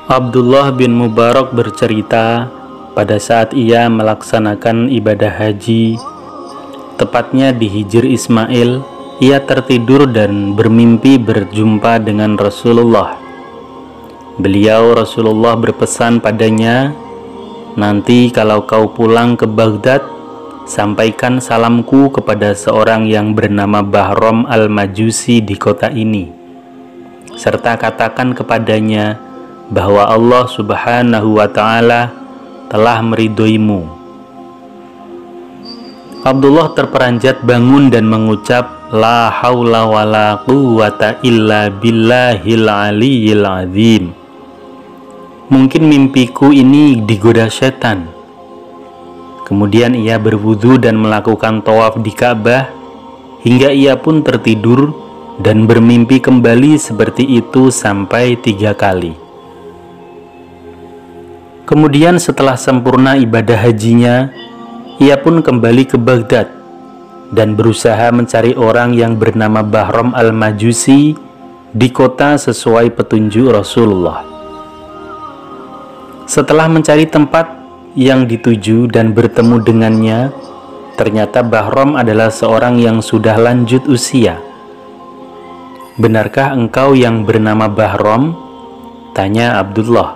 Abdullah bin Mubarak bercerita, pada saat ia melaksanakan ibadah haji, tepatnya di Hijr Ismail, ia tertidur dan bermimpi berjumpa dengan Rasulullah. Rasulullah berpesan padanya, "Nanti kalau kau pulang ke Baghdad, sampaikan salamku kepada seorang yang bernama Bahram al-Majusi di kota ini, serta katakan kepadanya bahwa Allah Subhanahu wa Ta'ala telah meridhoimu." Abdullah terperanjat bangun dan mengucap, "La haula wa la quwwata illa billahil aliyyil azim." Mungkin mimpiku ini digoda setan. Kemudian ia berwudu dan melakukan tawaf di Ka'bah, hingga ia pun tertidur dan bermimpi kembali seperti itu sampai 3 kali. Kemudian setelah sempurna ibadah hajinya, ia pun kembali ke Baghdad dan berusaha mencari orang yang bernama Bahram al-Majusi di kota sesuai petunjuk Rasulullah. Setelah mencari tempat yang dituju dan bertemu dengannya, ternyata Bahram adalah seorang yang sudah lanjut usia. "Benarkah engkau yang bernama Bahram?" tanya Abdullah.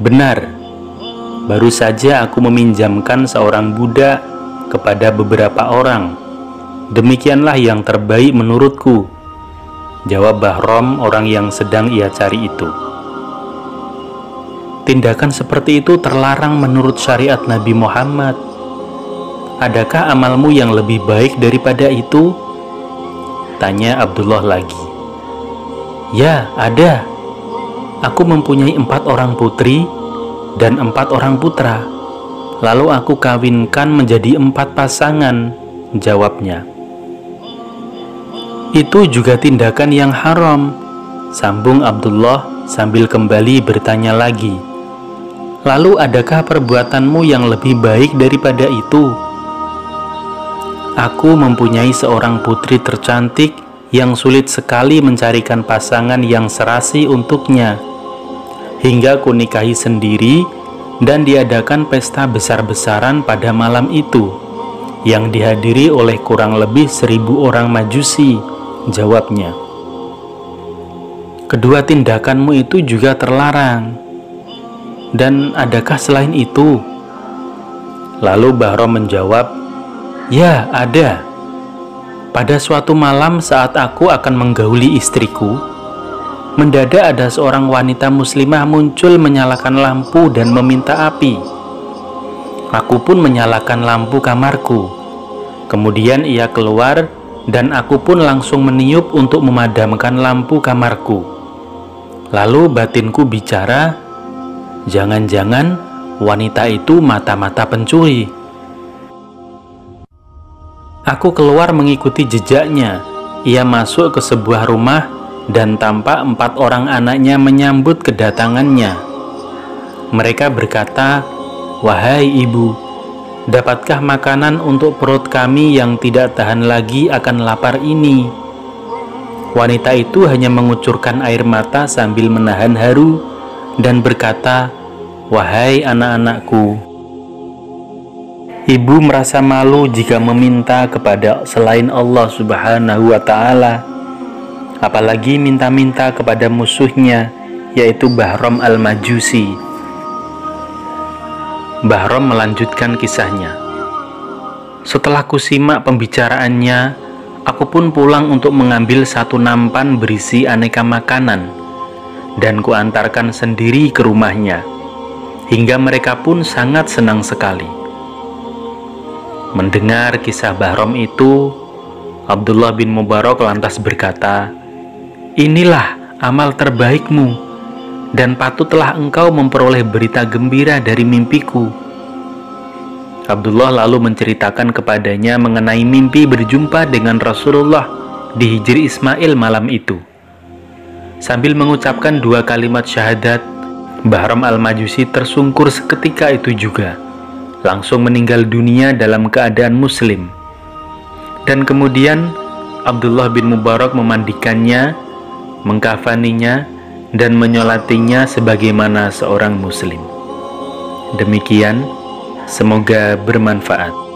"Benar, baru saja aku meminjamkan seorang budak kepada beberapa orang. Demikianlah yang terbaik menurutku," jawab Bahram, orang yang sedang ia cari itu. "Tindakan seperti itu terlarang menurut syariat Nabi Muhammad. Adakah amalmu yang lebih baik daripada itu?" tanya Abdullah lagi. "Ya, ada. Aku mempunyai 4 orang putri dan 4 orang putra. Lalu aku kawinkan menjadi 4 pasangan," jawabnya. "Itu juga tindakan yang haram," sambung Abdullah sambil kembali bertanya lagi. "Lalu adakah perbuatanmu yang lebih baik daripada itu?" "Aku mempunyai seorang putri tercantik yang sulit sekali mencarikan pasangan yang serasi untuknya, hingga kunikahi sendiri dan diadakan pesta besar-besaran pada malam itu, yang dihadiri oleh kurang lebih 1000 orang Majusi," jawabnya. "Kedua tindakanmu itu juga terlarang. Dan adakah selain itu?" Lalu Bahram menjawab, "Ya, ada. Pada suatu malam saat aku akan menggauli istriku, mendadak ada seorang wanita muslimah muncul menyalakan lampu dan meminta api. Aku pun menyalakan lampu kamarku. Kemudian ia keluar dan aku pun langsung meniup untuk memadamkan lampu kamarku. Lalu batinku bicara, jangan-jangan wanita itu mata-mata pencuri. Aku keluar mengikuti jejaknya. Ia masuk ke sebuah rumah dan tampak 4 orang anaknya menyambut kedatangannya. Mereka berkata, 'Wahai ibu, dapatkah makanan untuk perut kami yang tidak tahan lagi akan lapar ini?' Wanita itu hanya mengucurkan air mata sambil menahan haru dan berkata, 'Wahai anak-anakku, ibu merasa malu jika meminta kepada selain Allah Subhanahu wa Ta'ala, apalagi minta-minta kepada musuhnya, yaitu Bahram al-Majusi.'" Bahram melanjutkan kisahnya, "Setelah kusimak pembicaraannya, aku pun pulang untuk mengambil 1 nampan berisi aneka makanan dan kuantarkan sendiri ke rumahnya, hingga mereka pun sangat senang sekali." Mendengar kisah Bahram itu, Abdullah bin Mubarak lantas berkata, "Inilah amal terbaikmu, dan patutlah engkau memperoleh berita gembira dari mimpiku." Abdullah lalu menceritakan kepadanya mengenai mimpi berjumpa dengan Rasulullah di Hijr Ismail malam itu. Sambil mengucapkan 2 kalimat syahadat, Bahram al-Majusi tersungkur seketika itu juga, langsung meninggal dunia dalam keadaan muslim. Dan kemudian Abdullah bin Mubarak memandikannya, mengkafaninya, dan menyolatinya sebagaimana seorang muslim. Demikian, semoga bermanfaat.